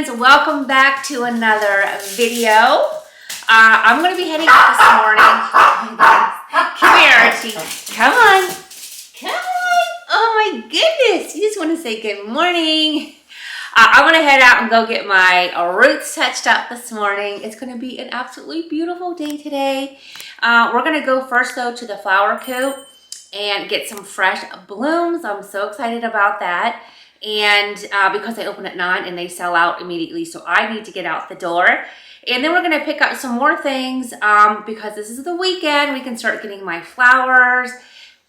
friends, welcome back to another video. I'm going to be heading out this morning. Oh my goodness. Come here, Archie. Come on. Come on. Oh my goodness. You just want to say good morning. I'm going to head out and go get my roots touched up this morning. It's going to be an absolutely beautiful day today. We're going to go first though to the flower coop and get some fresh blooms. I'm so excited about that. And because they open at 9 and they sell out immediately, so I need to get out the door. And then we're going to pick up some more things because this is the weekend. We can start getting my flowers,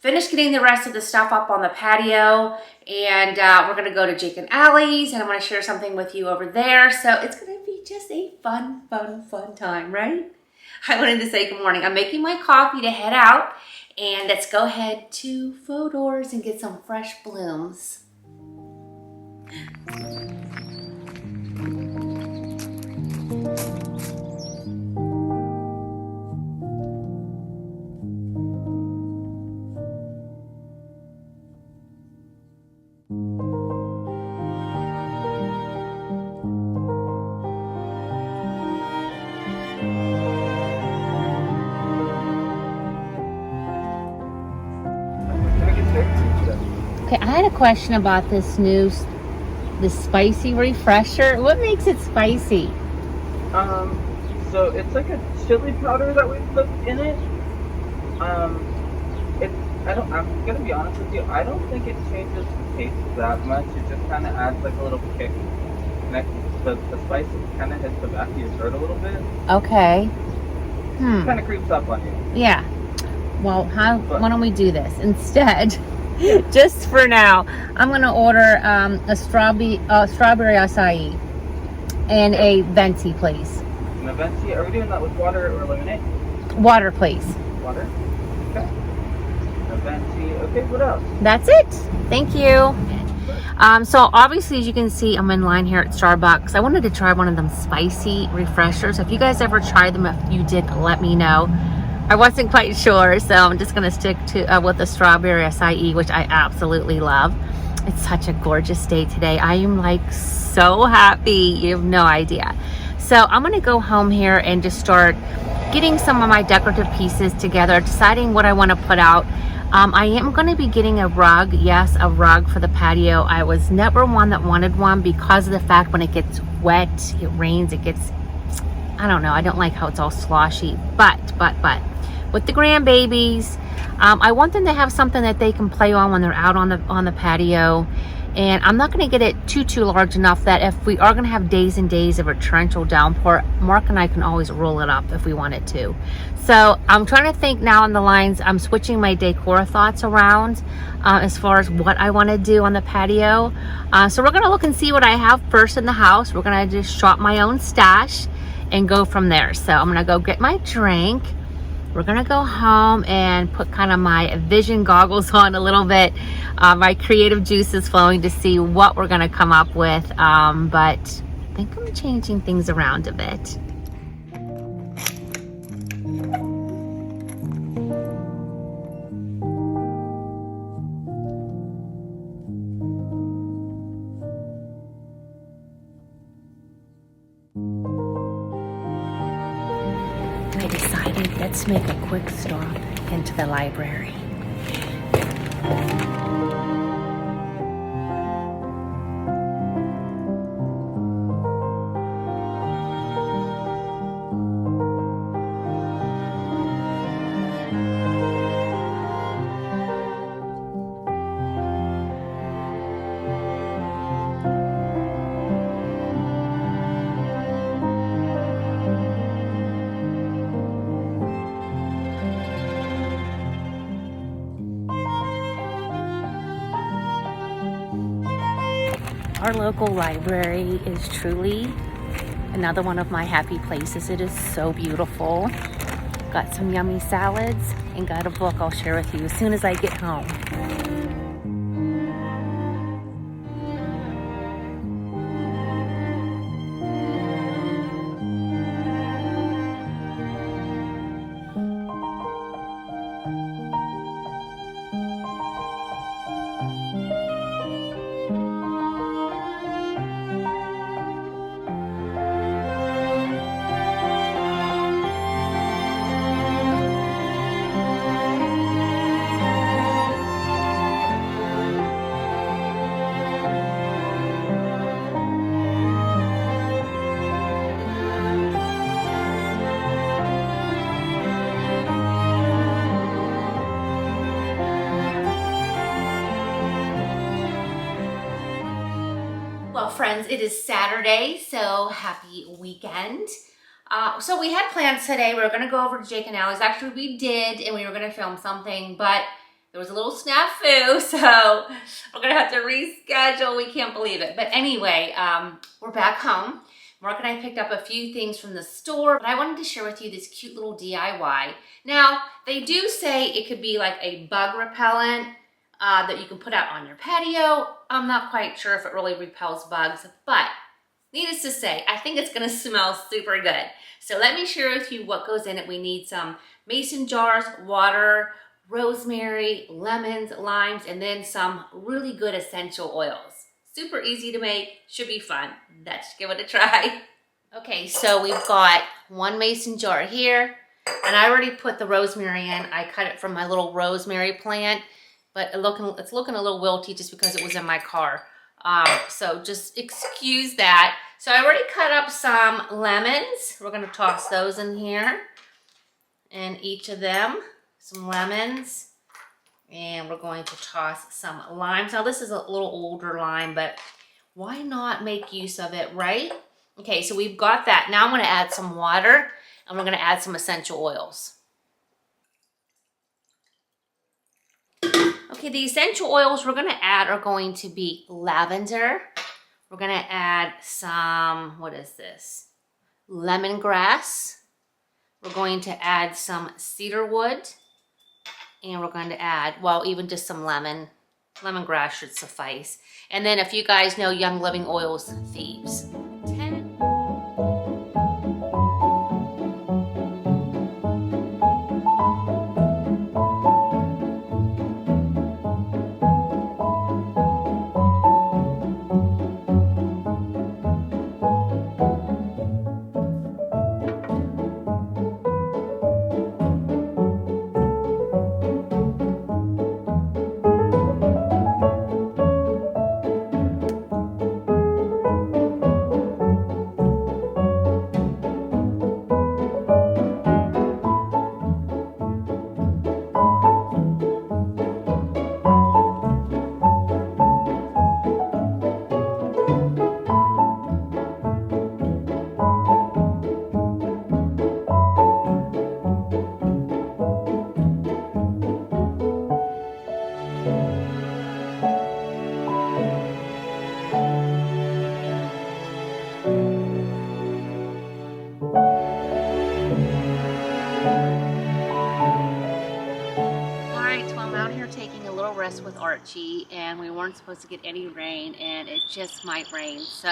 finish getting the rest of the stuff up on the patio, and we're going to go to Jake and Allie's, and I'm going to share something with you over there. So it's going to be just a fun time, right? I wanted to say good morning. I'm making my coffee to head out, and let's go ahead to Fodor's and get some fresh blooms. Okay, I had a question about this spicy refresher. What makes it spicy? So it's like a chili powder that we put in it. I'm gonna be honest with you, I don't think it changes the taste that much. It just kind of adds like a little kick. The spice kind of hits the back of your throat a little bit. Okay. Kind of creeps up on you. Yeah. Well, why don't we do this instead? Just for now, I'm gonna order a strawberry acai and a venti, please. And a venti, are we doing that with water or lemonade? Water, please. Water. Okay. A venti. Okay. What else? That's it. Thank you. So obviously, as you can see, I'm in line here at Starbucks. I wanted to try one of them spicy refreshers. If you guys ever tried them, if you did, let me know. I wasn't quite sure, so I'm just gonna stick to with the strawberry acai, which I absolutely love. It's such a gorgeous day today. I am like so happy. You have no idea. So I'm gonna go home here and just start getting some of my decorative pieces together, deciding what I want to put out. I am going to be getting a rug. Yes, a rug for the patio. I was never one that wanted one because of the fact when it gets wet, it rains, it gets, I don't know, I don't like how it's all sloshy. But with the grandbabies, I want them to have something that they can play on when they're out on the patio. And I'm not going to get it too large enough that if we are going to have days and days of a torrential downpour, Mark and I can always roll it up if we wanted to. So I'm trying to think now on the lines. I'm switching my decor thoughts around as far as what I want to do on the patio. So we're going to look and see what I have first in the house. We're going to just shop my own stash and go from there. So I'm going to go get my drink. We're gonna go home and put kind of my vision goggles on a little bit, my creative juices flowing to see what we're gonna come up with, but I think I'm changing things around a bit. I decided let's make a quick stop into the library. Our local library is truly another one of my happy places. It is so beautiful. Got some yummy salads and got a book I'll share with you as soon as I get home. friends, it is Saturday, so happy weekend. So we had plans today. We were going to go over to Jake and Allie's. Actually, we did, and we were going to film something, but there was a little snafu, so we're going to have to reschedule. We can't believe it. But anyway, we're back home. Mark and I picked up a few things from the store, but I wanted to share with you this cute little DIY. Now, they do say it could be like a bug repellent that you can put out on your patio. I'm not quite sure if it really repels bugs, but needless to say, I think it's gonna smell super good. So let me share with you what goes in it. We need some mason jars, water, rosemary, lemons, limes, and then some really good essential oils. Super easy to make, should be fun. Let's give it a try. Okay, so we've got one mason jar here, and I already put the rosemary in. I cut it from my little rosemary plant, but it's looking a little wilty just because it was in my car. So just excuse that. So I already cut up some lemons. We're gonna toss those in here. And each of them, some lemons. And we're going to toss some limes. Now this is a little older lime, but why not make use of it, right? Okay, so we've got that. Now I'm gonna add some water and we're gonna add some essential oils. Okay, the essential oils we're gonna add are going to be lavender. We're gonna add some, what is this? Lemongrass. We're going to add some cedarwood. And we're going to add, well, even just some lemongrass should suffice. And then if you guys know Young Living Oils Thieves. With Archie, and we weren't supposed to get any rain, and it just might rain, so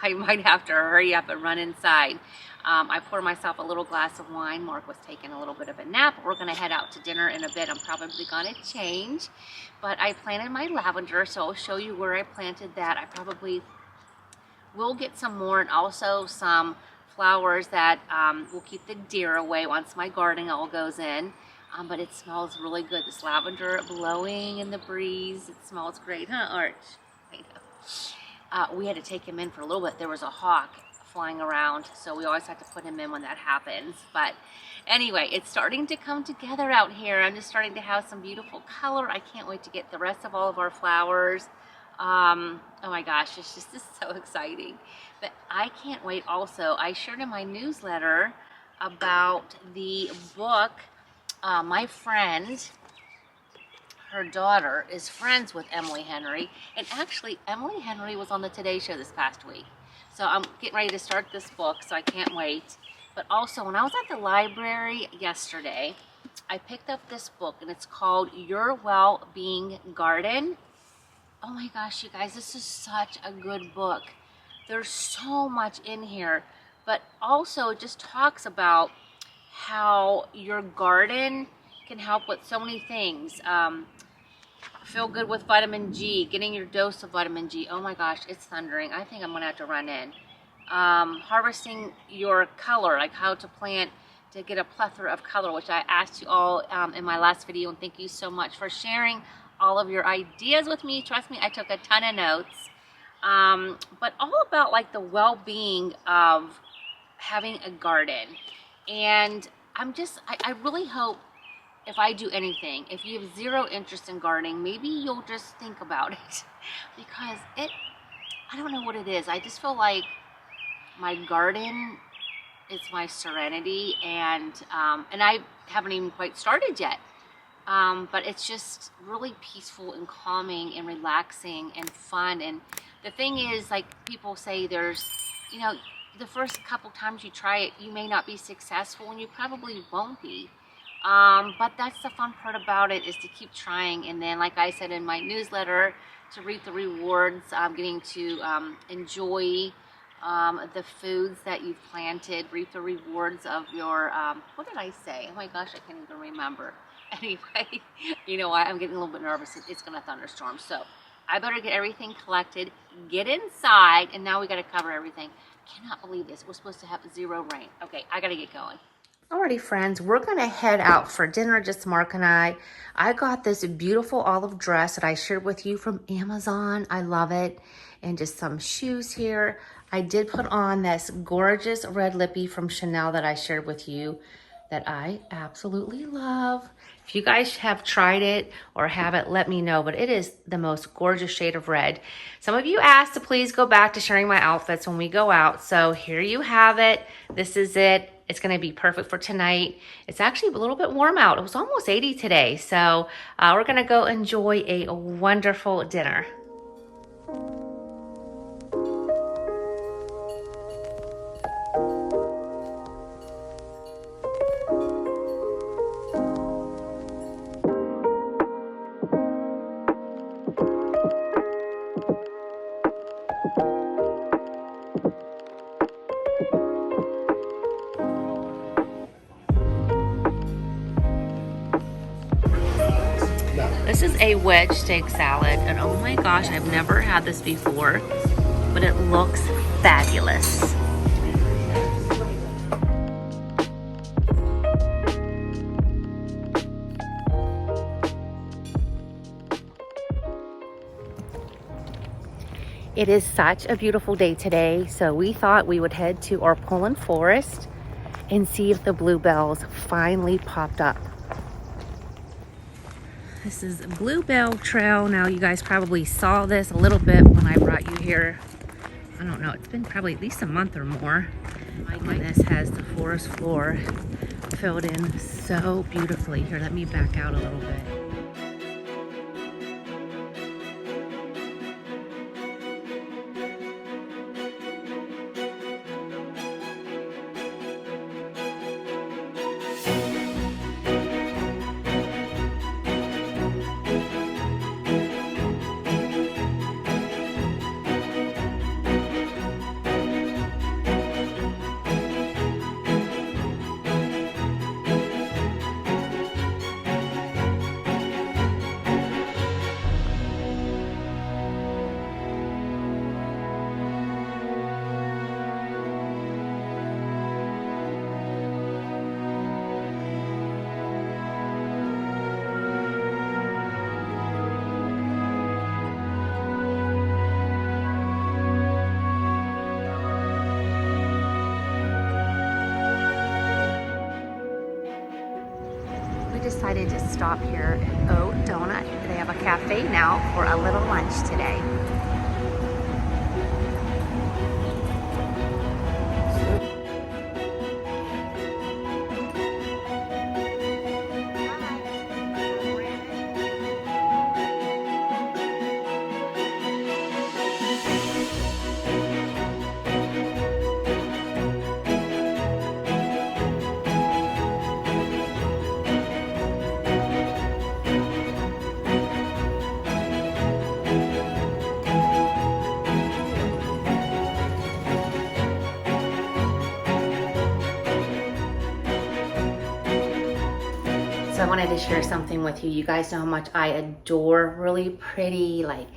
I might have to hurry up and run inside. I poured myself a little glass of wine. Mark was taking a little bit of a nap. We're gonna head out to dinner in a bit. I'm probably gonna change, but I planted my lavender, so I'll show you where I planted that. I probably will get some more, and also some flowers that will keep the deer away once my gardening all goes in. But it smells really good. This lavender blowing in the breeze. It smells great, huh, Arch? I know. We had to take him in for a little bit. There was a hawk flying around, so we always have to put him in when that happens. But anyway, it's starting to come together out here. I'm just starting to have some beautiful color. I can't wait to get the rest of all of our flowers. Oh my gosh, it's just so exciting. But I can't wait also. I shared in my newsletter about the book. My friend, her daughter, is friends with Emily Henry, and actually Emily Henry was on the Today Show this past week. So I'm getting ready to start this book, so I can't wait. But also, when I was at the library yesterday, I picked up this book, and it's called Your Well-Being Garden. Oh my gosh, you guys, this is such a good book. There's so much in here, but also it just talks about how your garden can help with so many things. Feel good with vitamin G, getting your dose of vitamin G. Oh my gosh, it's thundering. I think I'm gonna have to run in. Harvesting your color, like how to plant to get a plethora of color, which I asked you all in my last video, and thank you so much for sharing all of your ideas with me. Trust me, I took a ton of notes. But all about like the well-being of having a garden. And I really hope if I do anything, if you have zero interest in gardening, maybe you'll just think about it because I don't know what it is. I just feel like my garden is my serenity, and I haven't even quite started yet. But it's just really peaceful and calming and relaxing and fun. And the thing is, like people say, there's, you know, the first couple times you try it, you may not be successful, and you probably won't be. But that's the fun part about it, is to keep trying. And then, like I said in my newsletter, to reap the rewards, getting to enjoy the foods that you've planted, reap the rewards of your, what did I say? Oh my gosh, I can't even remember. Anyway, you know what? I'm getting a little bit nervous. It's going to thunderstorm. So I better get everything collected, get inside, and now we got to cover everything. Cannot believe this. We're supposed to have 0 rain. Okay, I got to get going. Alrighty, friends, we're going to head out for dinner, just Mark and I. I got this beautiful olive dress that I shared with you from Amazon. I love it. And just some shoes here. I did put on this gorgeous red lippy from Chanel that I shared with you that I absolutely love. If you guys have tried it or have it, let me know, but it is the most gorgeous shade of red. Some of you asked to please go back to sharing my outfits when we go out, so here you have it. This is it. It's gonna be perfect for tonight. It's actually a little bit warm out. It was almost 80 today, so we're gonna go enjoy a wonderful dinner. This is a wedge steak salad, and oh my gosh, I've never had this before, but it looks fabulous. It is such a beautiful day today, so we thought we would head to our Poland forest and see if the bluebells finally popped up. This is Bluebell Trail. Now you guys probably saw this a little bit when I brought you here. I don't know, it's been probably at least a month or more. My goodness, has the forest floor filled in so beautifully. Here, let me back out a little bit. Decided to stop here at O Donut. They have a cafe now for a little lunch today. So I wanted to share something with you. You guys know how much I adore really pretty, like,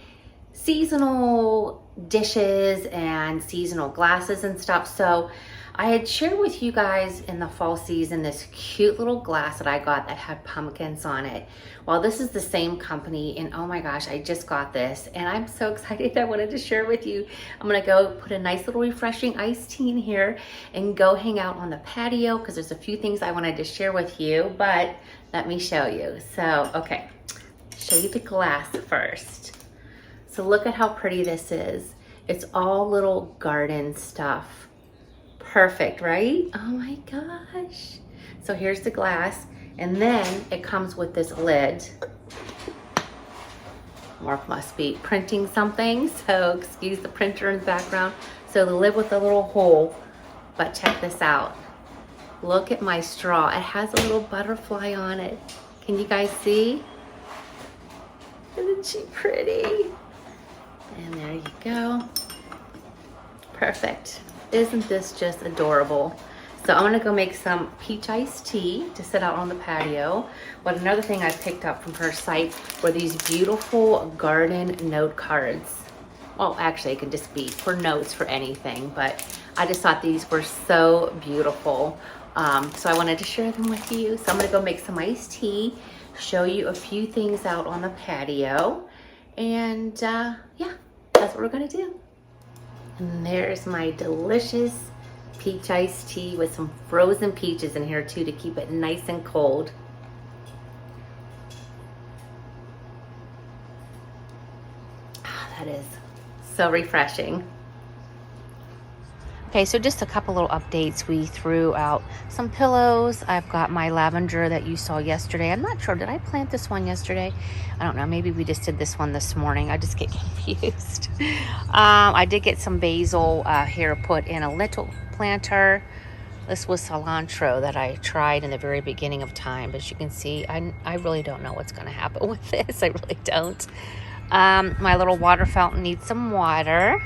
seasonal dishes and seasonal glasses and stuff. So I had shared with you guys in the fall season this cute little glass that I got that had pumpkins on it. Well, this is the same company, and oh my gosh, I just got this and I'm so excited. I wanted to share with you. I'm gonna go put a nice little refreshing iced tea in here and go hang out on the patio because there's a few things I wanted to share with you, but let me show you. So, okay, show you the glass first. So look at how pretty this is. It's all little garden stuff. Perfect, right? Oh my gosh. So here's the glass, and then it comes with this lid. Mark must be printing something, so excuse the printer in the background. So the lid with the little hole, but check this out. Look at my straw. It has a little butterfly on it. Can you guys see? Isn't she pretty? And there you go. Perfect. Isn't this just adorable? So I'm gonna go make some peach iced tea to sit out on the patio. But another thing I picked up from her site were these beautiful garden note cards. Well, actually it can just be for notes for anything, but I just thought these were so beautiful. So I wanted to share them with you. So I'm gonna go make some iced tea, show you a few things out on the patio, and yeah, that's what we're gonna do. And there's my delicious peach iced tea with some frozen peaches in here too to keep it nice and cold. Ah, that is so refreshing. Okay, so just a couple little updates. We threw out some pillows. I've got my lavender that you saw yesterday. I'm not sure, did I plant this one yesterday? I don't know, maybe we just did this one this morning. I just get confused. I did get some basil here put in a little planter. This was cilantro that I tried in the very beginning of time. But as you can see, I really don't know what's gonna happen with this. I really don't. My little water fountain needs some water.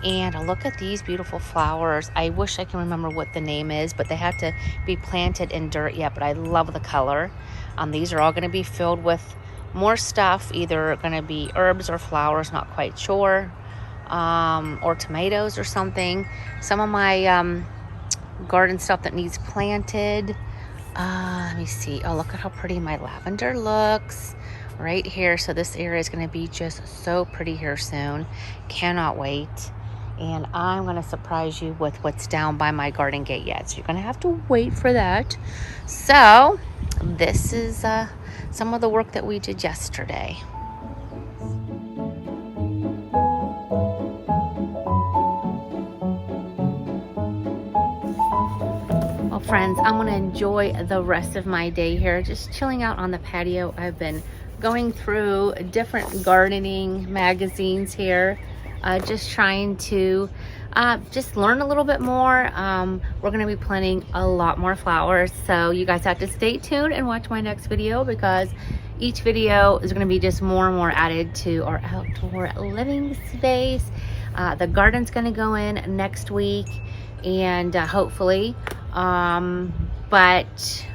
And look at these beautiful flowers. I wish I can remember what the name is, but they have to be planted in dirt yet, but I love the color. These are all gonna be filled with more stuff, either gonna be herbs or flowers, not quite sure, or tomatoes or something. Some of my garden stuff that needs planted. Let me see. Oh, look at how pretty my lavender looks right here. So this area is gonna be just so pretty here soon. Cannot wait. And I'm gonna surprise you with what's down by my garden gate yet. So you're gonna have to wait for that. So this is some of the work that we did yesterday. Well, friends, I'm gonna enjoy the rest of my day here, just chilling out on the patio. I've been going through different gardening magazines here. Just trying to just learn a little bit more. We're going to be planting a lot more flowers, so you guys have to stay tuned and watch my next video, because each video is going to be just more and more added to our outdoor living space. The garden's going to go in next week, and hopefully, but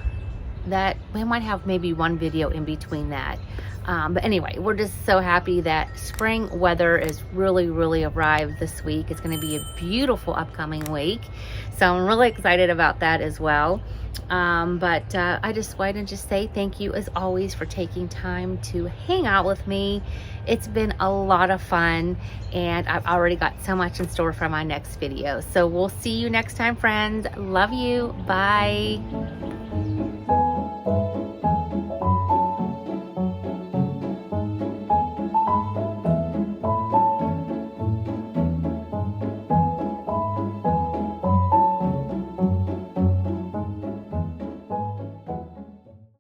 that we might have maybe one video in between that. But anyway, we're just so happy that spring weather is really arrived this week. It's going to be a beautiful upcoming week, so I'm really excited about that as well. But I just wanted to say thank you as always for taking time to hang out with me. It's been a lot of fun, and I've already got so much in store for my next video. So we'll see you next time, friends. Love you. Bye.